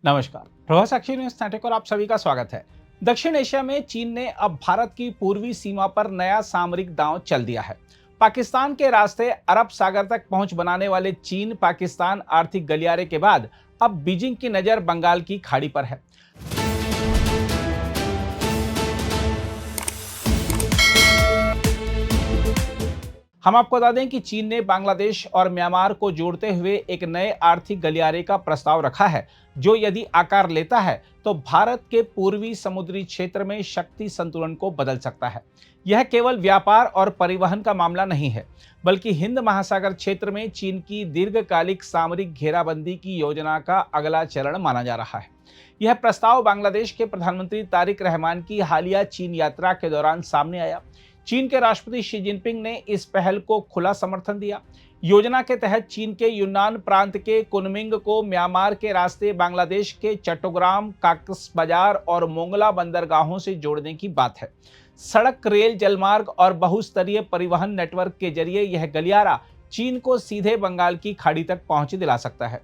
नमस्कार, प्रभात साक्षी news network और आप सभी का स्वागत है। दक्षिण एशिया में चीन ने अब भारत की पूर्वी सीमा पर नया सामरिक दांव चल दिया है। पाकिस्तान के रास्ते अरब सागर तक पहुंच बनाने वाले चीन पाकिस्तान आर्थिक गलियारे के बाद अब बीजिंग की नजर बंगाल की खाड़ी पर है। हम आपको बता दें कि चीन ने बांग्लादेश और म्यांमार को जोड़ते हुए एक नए आर्थिक गलियारे का प्रस्ताव रखा है, जो यदि आकार लेता है तो भारत के पूर्वी समुद्री क्षेत्र में शक्ति संतुलन को बदल सकता है। यह केवल व्यापार और परिवहन का मामला नहीं है, बल्कि हिंद महासागर क्षेत्र में चीन की दीर्घकालिक सामरिक घेराबंदी की योजना का अगला चरण माना जा रहा है। यह प्रस्ताव बांग्लादेश के प्रधानमंत्री तारिक रहमान की हालिया चीन यात्रा के दौरान सामने आया। चीन के राष्ट्रपति शी जिनपिंग ने इस पहल को खुला समर्थन दिया। योजना के तहत चीन के यूनान प्रांत के कुनमिंग को म्यांमार के रास्ते बांग्लादेश के चट्टोग्राम, काकस बाजार और मोंगला बंदरगाहों से जोड़ने की बात है। सड़क, रेल, जलमार्ग और बहुस्तरीय परिवहन नेटवर्क के जरिए यह गलियारा चीन को सीधे बंगाल की खाड़ी तक पहुंच दिला सकता है।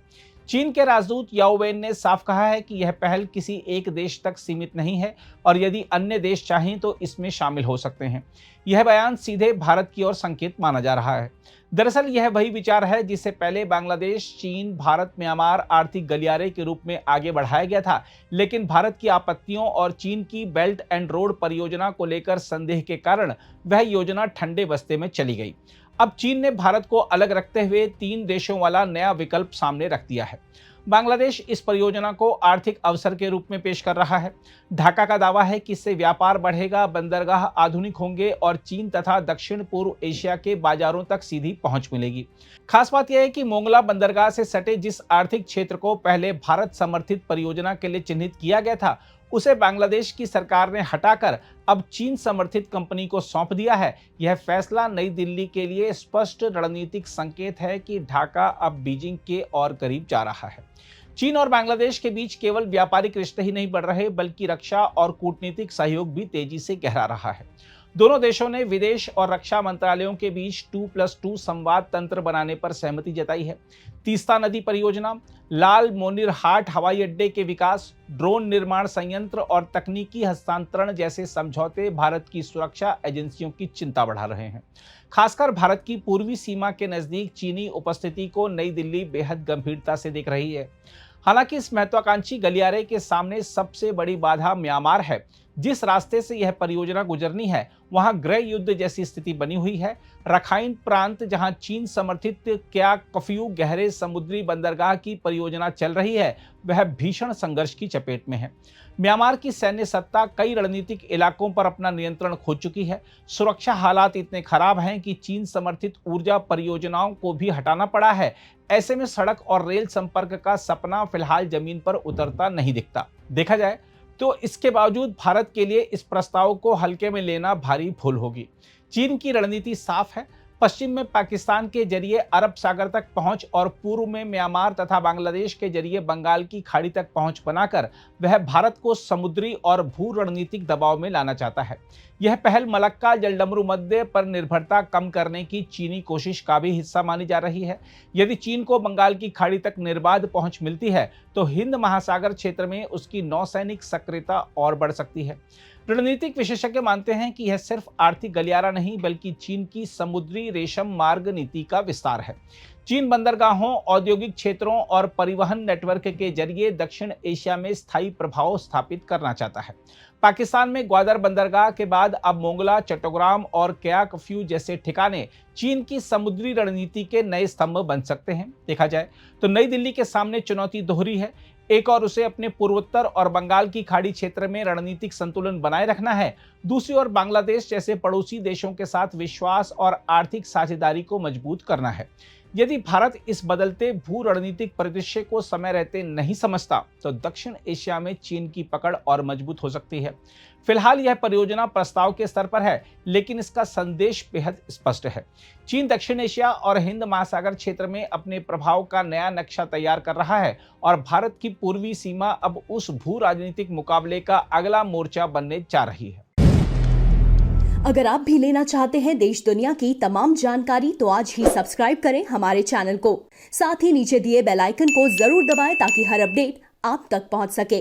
चीन के राजदूत याओ वेन ने साफ कहा है कि यह पहल किसी एक देश तक सीमित नहीं है और यदि अन्य देश चाहें तो इसमें शामिल हो सकते हैं। यह बयान सीधे भारत की ओर संकेत माना जा रहा है। दरअसल यह वही विचार है जिसे पहले बांग्लादेश, चीन, भारत, म्यांमार आर्थिक गलियारे के रूप में आगे बढ़ाया गया था, लेकिन भारत की आपत्तियों और चीन की बेल्ट एंड रोड परियोजना को लेकर संदेह के कारण वह योजना ठंडे बस्ते में चली गई। अब चीन ने भारत को अलग रखते हुए 3 देशों वाला नया विकल्प सामने रख दिया है। बांग्लादेश इस परियोजना को आर्थिक अवसर के रूप में पेश कर रहा है। ढाका का दावा है कि इससे व्यापार बढ़ेगा, बंदरगाह आधुनिक होंगे और चीन तथा दक्षिण पूर्व एशिया के बाजारों तक सीधी पहुंच मिलेगी। खास बात यह है कि मोंगला बंदरगाह से सटे जिस आर्थिक क्षेत्र को पहले भारत समर्थित परियोजना के लिए चिन्हित किया गया था, उसे बांग्लादेश की सरकार ने हटाकर अब चीन समर्थित कंपनी को सौंप दिया है। यह फैसला नई दिल्ली के लिए स्पष्ट रणनीतिक संकेत है कि ढाका अब बीजिंग के और करीब जा रहा है। चीन और बांग्लादेश के बीच केवल व्यापारिक रिश्ते ही नहीं बढ़ रहे, बल्कि रक्षा और कूटनीतिक सहयोग भी तेजी से गहरा रहा है। दोनों देशों ने विदेश और रक्षा मंत्रालयों के बीच 2+2 संवाद तंत्र बनाने पर सहमति जताई है। तीस्ता नदी परियोजना, लाल मोनिर हाट हवाई अड्डे के विकास, ड्रोन निर्माण संयंत्र और तकनीकी हस्तांतरण जैसे समझौते भारत की सुरक्षा एजेंसियों की चिंता बढ़ा रहे हैं। खासकर भारत की पूर्वी सीमा के नजदीक चीनी उपस्थिति को नई दिल्ली बेहद गंभीरता से देख रही है। हालांकि इस महत्वाकांक्षी गलियारे के सामने सबसे बड़ी बाधा म्यांमार है। जिस रास्ते से यह परियोजना गुजरनी है, वहां गृह युद्ध जैसी स्थिति बनी हुई है। रखाइन प्रांत, जहां चीन समर्थित क्या कफ्यू गहरे समुद्री बंदरगाह की परियोजना चल रही है, वह भीषण संघर्ष की चपेट में है। म्यांमार की सैन्य सत्ता कई रणनीतिक इलाकों पर अपना नियंत्रण खो चुकी है। सुरक्षा हालात इतने खराब हैं कि चीन समर्थित ऊर्जा परियोजनाओं को भी हटाना पड़ा है। ऐसे में सड़क और रेल संपर्क का सपना फिलहाल जमीन पर उतरता नहीं दिखता। देखा जाए तो इसके बावजूद भारत के लिए इस प्रस्ताव को हल्के में लेना भारी भूल होगी। चीन की रणनीति साफ है। पश्चिम में पाकिस्तान के जरिए अरब सागर तक पहुंच और पूर्व में म्यांमार तथा बांग्लादेश के जरिए बंगाल की खाड़ी तक पहुंच बनाकर वह भारत को समुद्री और भू रणनीतिक दबाव में लाना चाहता है। यह पहल मलक्का जलडमरू मध्य पर निर्भरता कम करने की चीनी कोशिश का भी हिस्सा मानी जा रही है। यदि चीन को बंगाल की खाड़ी तक निर्बाध पहुंच मिलती है तो हिंद महासागर क्षेत्र में उसकी नौसैनिक सक्रियता और बढ़ सकती है। रणनीतिक विशेषज्ञ मानते हैं कि यह सिर्फ आर्थिक गलियारा नहीं, बल्कि चीन की समुद्री रेशम मार्ग नीति का विस्तार है। चीन बंदरगाहों, औद्योगिक क्षेत्रों और परिवहन नेटवर्क के जरिए दक्षिण एशिया में स्थायी प्रभाव स्थापित करना चाहता है। पाकिस्तान में ग्वादर बंदरगाह के बाद अब मोंगला, चट्टोग्राम और क्याकफ्यू जैसे ठिकाने चीन की समुद्री रणनीति के नए स्तंभ बन सकते हैं। देखा जाए तो नई दिल्ली के सामने चुनौती दोहरी है। एक और उसे अपने पूर्वोत्तर और बंगाल की खाड़ी क्षेत्र में रणनीतिक संतुलन बनाए रखना है। दूसरी ओर बांग्लादेश जैसे पड़ोसी देशों के साथ विश्वास और आर्थिक साझेदारी को मजबूत करना है। यदि भारत इस बदलते भू रणनीतिक परिदृश्य को समय रहते नहीं समझता तो दक्षिण एशिया में चीन की पकड़ और मजबूत हो सकती है। फिलहाल यह परियोजना प्रस्ताव के स्तर पर है, लेकिन इसका संदेश बेहद स्पष्ट है। चीन दक्षिण एशिया और हिंद महासागर क्षेत्र में अपने प्रभाव का नया नक्शा तैयार कर रहा है और भारत की पूर्वी सीमा अब उस भू राजनीतिक मुकाबले का अगला मोर्चा बनने जा रही है। अगर आप भी लेना चाहते हैं देश दुनिया की तमाम जानकारी तो आज ही सब्सक्राइब करें हमारे चैनल को। साथ ही नीचे दिए बेल आइकन को जरूर दबाएं ताकि हर अपडेट आप तक पहुंच सके।